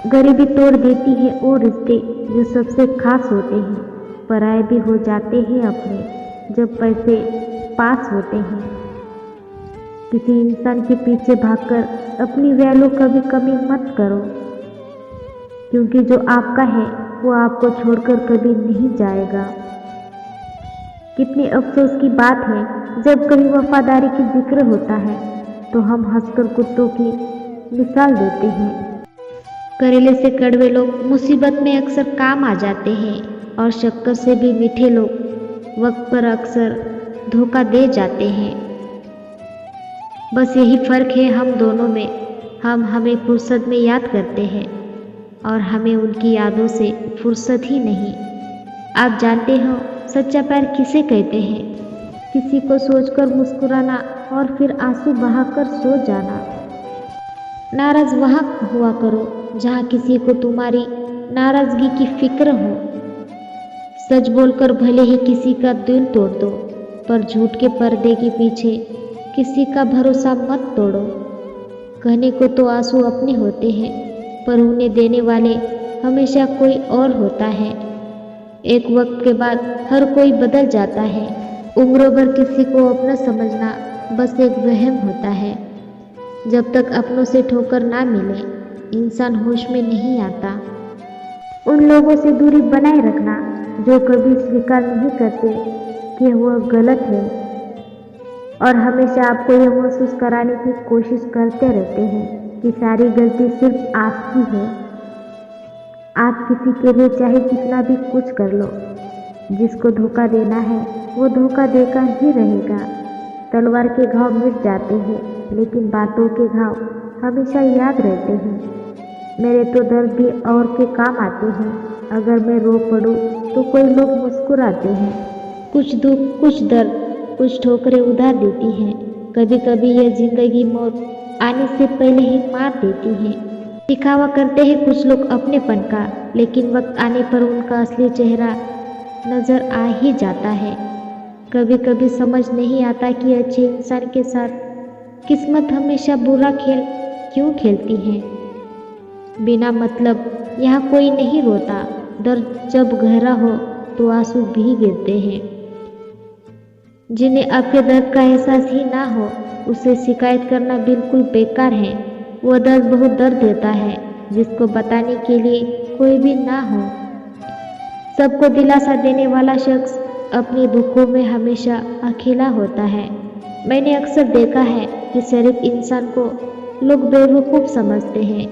गरीबी तोड़ देती है वो रिश्ते जो सबसे खास होते हैं। पराये भी हो जाते हैं अपने जब पैसे पास होते हैं। किसी इंसान के पीछे भागकर अपनी वैल्यू कभी कमी मत करो, क्योंकि जो आपका है वो आपको छोड़कर कभी नहीं जाएगा। कितने अफसोस की बात है जब कभी वफादारी की जिक्र होता है तो हम हंसकर कुत्तों की मिसाल देते हैं। करेले से कड़वे लोग मुसीबत में अक्सर काम आ जाते हैं और शक्कर से भी मीठे लोग वक्त पर अक्सर धोखा दे जाते हैं। बस यही फर्क है हम दोनों में। हम हमें फुर्सत में याद करते हैं और हमें उनकी यादों से फुर्सत ही नहीं। आप जानते हो सच्चा प्यार किसे कहते हैं? किसी को सोचकर मुस्कुराना और फिर आंसू बहाकर सो जाना। नाराज वहाँ हुआ करो जहाँ किसी को तुम्हारी नाराजगी की फिक्र हो। सच बोलकर भले ही किसी का दिल तोड़ दो, पर झूठ के पर्दे के पीछे किसी का भरोसा मत तोड़ो। कहने को तो आंसू अपने होते हैं, पर उन्हें देने वाले हमेशा कोई और होता है। एक वक्त के बाद हर कोई बदल जाता है। उम्रों भर किसी को अपना समझना बस एक वहम होता है। जब तक अपनों से ठोकर ना मिले इंसान होश में नहीं आता। उन लोगों से दूरी बनाए रखना जो कभी स्वीकार नहीं करते कि वह गलत है और हमेशा आपको यह महसूस कराने की कोशिश करते रहते हैं कि सारी गलती सिर्फ आपकी है। आप किसी के लिए चाहे कितना भी कुछ कर लो, जिसको धोखा देना है वो धोखा देकर ही रहेगा। तलवार के घाव मिट जाते हैं, लेकिन बातों के घाव हमेशा याद रहते हैं। मेरे तो दर्द भी और के काम आते हैं। अगर मैं रो पड़ूं तो कोई लोग मुस्कुराते हैं। कुछ दुख, कुछ दर्द, कुछ ठोकरें उधार देती हैं। कभी कभी यह जिंदगी मौत आने से पहले ही मार देती है। दिखावा करते हैं कुछ लोग अपनेपन का, लेकिन वक्त आने पर उनका असली चेहरा नजर आ ही जाता है। कभी कभी समझ नहीं आता कि अच्छे इंसान के साथ किस्मत हमेशा बुरा खेल क्यों खेलती है। बिना मतलब यहाँ कोई नहीं रोता। दर्द जब गहरा हो तो आंसू भी गिरते हैं। जिन्हें आपके दर्द का एहसास ही ना हो उसे शिकायत करना बिल्कुल बेकार है। वह दर्द बहुत दर्द देता है जिसको बताने के लिए कोई भी ना हो। सबको दिलासा देने वाला शख्स अपने दुखों में हमेशा अकेला होता है। मैंने अक्सर देखा है कि शरीफ इंसान को लोग बेवकूफ़ समझते हैं।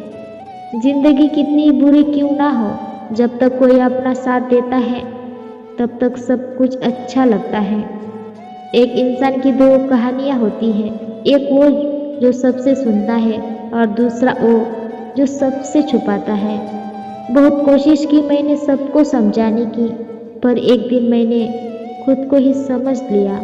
जिंदगी कितनी बुरी क्यों ना हो, जब तक कोई अपना साथ देता है तब तक सब कुछ अच्छा लगता है। एक इंसान की दो कहानियाँ होती हैं, एक वो जो सबसे सुनता है और दूसरा वो जो सबसे छुपाता है। बहुत कोशिश की मैंने सबको समझाने की, पर एक दिन मैंने खुद को ही समझ लिया।